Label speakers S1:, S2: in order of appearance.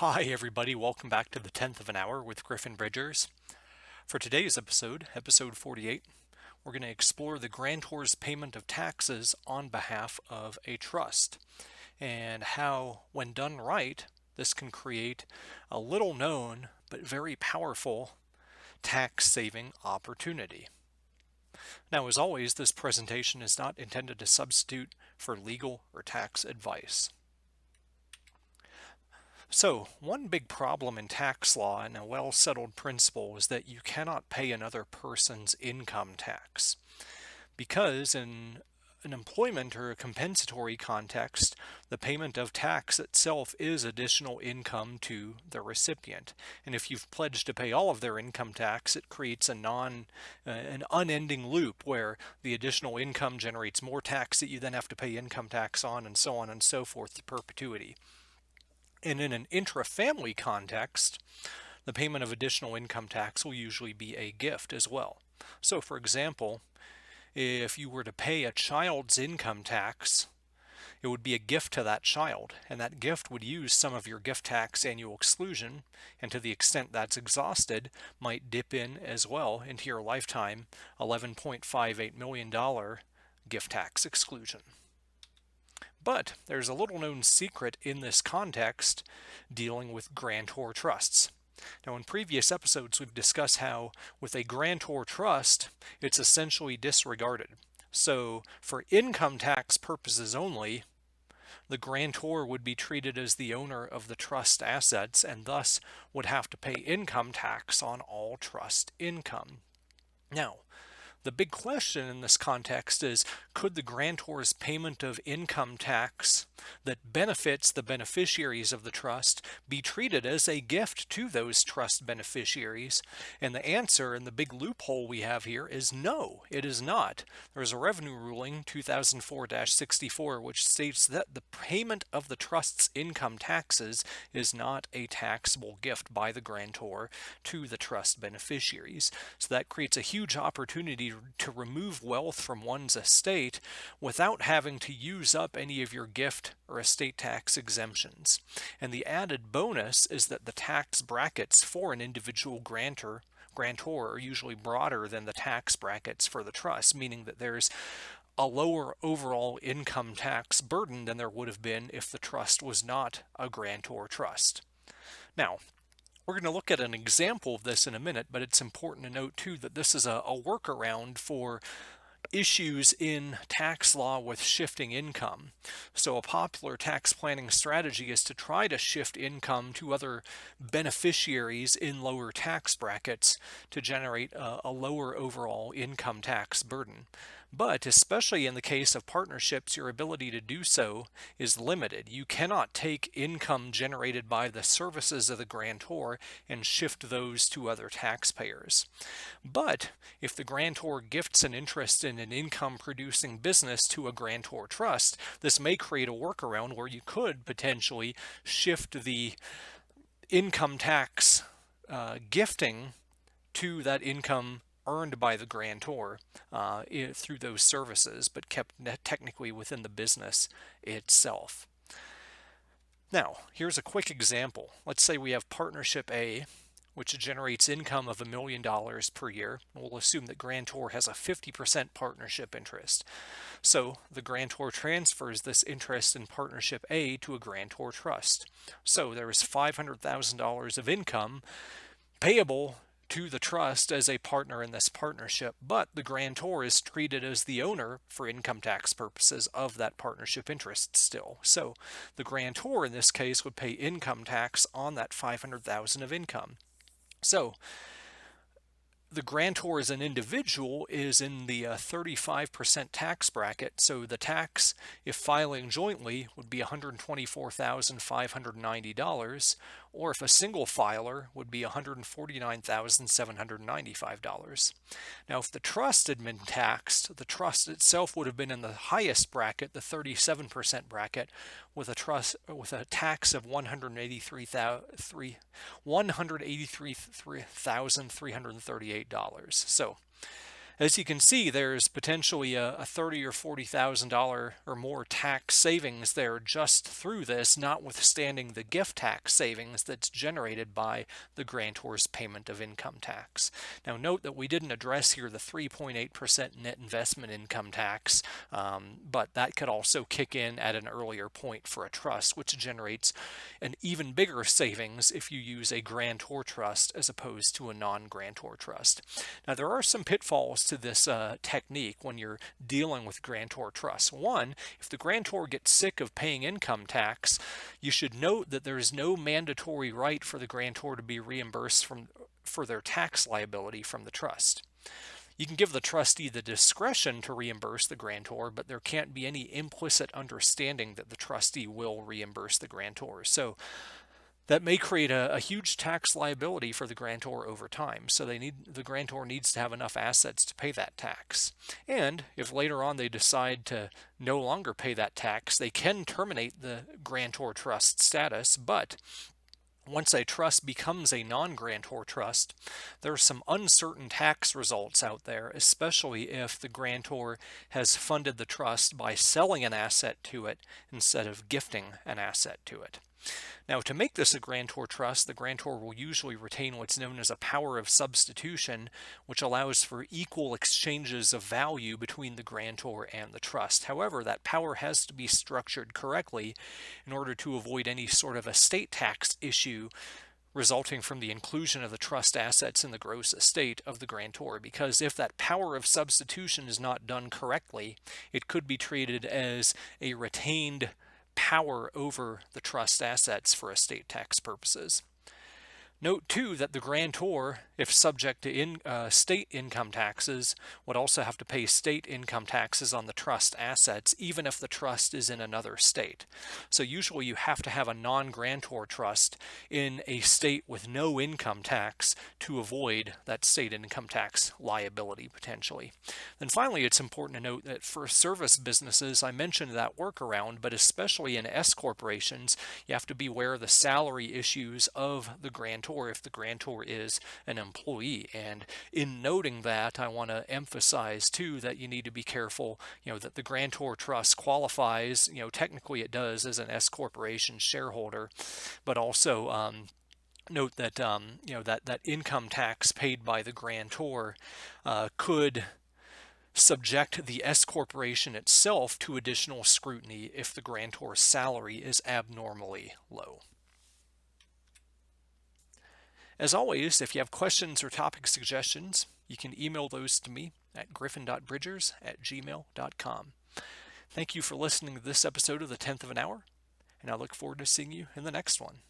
S1: Hi, everybody. Welcome back to the 10th of an hour with Griffin Bridgers. For today's episode, episode 48, we're going to explore the grantor's payment of taxes on behalf of a trust and how, when done right, this can create a little known but very powerful tax saving opportunity. Now, as always, this presentation is not intended to substitute for legal or tax advice. So, one big problem in tax law and a well-settled principle is that you cannot pay another person's income tax. Because in an employment or a compensatory context, the payment of tax itself is additional income to the recipient. And if you've pledged to pay all of their income tax, it creates an unending loop where the additional income generates more tax that you then have to pay income tax on, and so on and so forth to perpetuity. And in an intrafamily context, the payment of additional income tax will usually be a gift as well. So for example, if you were to pay a child's income tax, it would be a gift to that child, and that gift would use some of your gift tax annual exclusion, and to the extent that's exhausted, might dip in as well into your lifetime $11.58 million gift tax exclusion. But there's a little known secret in this context dealing with grantor trusts. Now, in previous episodes, we've discussed how with a grantor trust, it's essentially disregarded. So for income tax purposes only, the grantor would be treated as the owner of the trust assets and thus would have to pay income tax on all trust income. Now, the big question in this context is, could the grantor's payment of income tax that benefits the beneficiaries of the trust be treated as a gift to those trust beneficiaries? And the answer, and the big loophole we have here, is no, it is not. There's a revenue ruling, 2004-64, which states that the payment of the trust's income taxes is not a taxable gift by the grantor to the trust beneficiaries. So that creates a huge opportunity to remove wealth from one's estate without having to use up any of your gift or estate tax exemptions. And the added bonus is that the tax brackets for an individual grantor are usually broader than the tax brackets for the trust, meaning that there's a lower overall income tax burden than there would have been if the trust was not a grantor trust. Now, we're going to look at an example of this in a minute, but it's important to note too that this is a workaround for issues in tax law with shifting income. So a popular tax planning strategy is to try to shift income to other beneficiaries in lower tax brackets to generate a lower overall income tax burden. But especially in the case of partnerships, your ability to do so is limited. You cannot take income generated by the services of the grantor and shift those to other taxpayers. But if the grantor gifts an interest in an income-producing business to a grantor trust, this may create a workaround where you could potentially shift the income tax gifting to that income earned by the grantor through those services, but kept technically within the business itself. Now, here's a quick example. Let's say we have partnership A, which generates income of $1 million per year. We'll assume that grantor has a 50% partnership interest. So the grantor transfers this interest in partnership A to a grantor trust. So there is $500,000 of income payable to the trust as a partner in this partnership, but the grantor is treated as the owner for income tax purposes of that partnership interest still. So the grantor in this case would pay income tax on that $500,000 of income. So the grantor as an individual is in the 35% tax bracket, so the tax, if filing jointly, would be $124,590, or if a single filer, would be $149,795. Now, if the trust had been taxed, the trust itself would have been in the highest bracket, the 37% bracket, with a tax of $183,338. So As you can see, there's potentially a $30,000 or $40,000 or more tax savings there just through this, notwithstanding the gift tax savings that's generated by the grantor's payment of income tax. Now note that we didn't address here the 3.8% net investment income tax, but that could also kick in at an earlier point for a trust, which generates an even bigger savings if you use a grantor trust as opposed to a non-grantor trust. Now there are some pitfalls to this technique when you're dealing with grantor trusts. One, if the grantor gets sick of paying income tax, you should note that there is no mandatory right for the grantor to be reimbursed for their tax liability from the trust. You can give the trustee the discretion to reimburse the grantor, but there can't be any implicit understanding that the trustee will reimburse the grantor. So that may create a huge tax liability for the grantor over time. So the grantor needs to have enough assets to pay that tax. And if later on they decide to no longer pay that tax, they can terminate the grantor trust status, but once a trust becomes a non-grantor trust, there are some uncertain tax results out there, especially if the grantor has funded the trust by selling an asset to it instead of gifting an asset to it. Now, to make this a grantor trust, the grantor will usually retain what's known as a power of substitution, which allows for equal exchanges of value between the grantor and the trust. However, that power has to be structured correctly in order to avoid any sort of estate tax issue resulting from the inclusion of the trust assets in the gross estate of the grantor, because if that power of substitution is not done correctly, it could be treated as a retained power over the trust assets for estate tax purposes. Note too that the grantor, if subject to state income taxes, would also have to pay state income taxes on the trust assets, even if the trust is in another state. So usually you have to have a non-grantor trust in a state with no income tax to avoid that state income tax liability potentially. Then finally, it's important to note that for service businesses, I mentioned that workaround, but especially in S corporations, you have to be aware of the salary issues of the grantor if the grantor is an employee. And in noting that, I want to emphasize too that you need to be careful, that the grantor trust qualifies, technically it does as an S corporation shareholder, but also note that that income tax paid by the grantor could subject the S corporation itself to additional scrutiny if the grantor's salary is abnormally low. As always, if you have questions or topic suggestions, you can email those to me at griffin.bridgers@gmail.com. Thank you for listening to this episode of The 10th of an Hour, and I look forward to seeing you in the next one.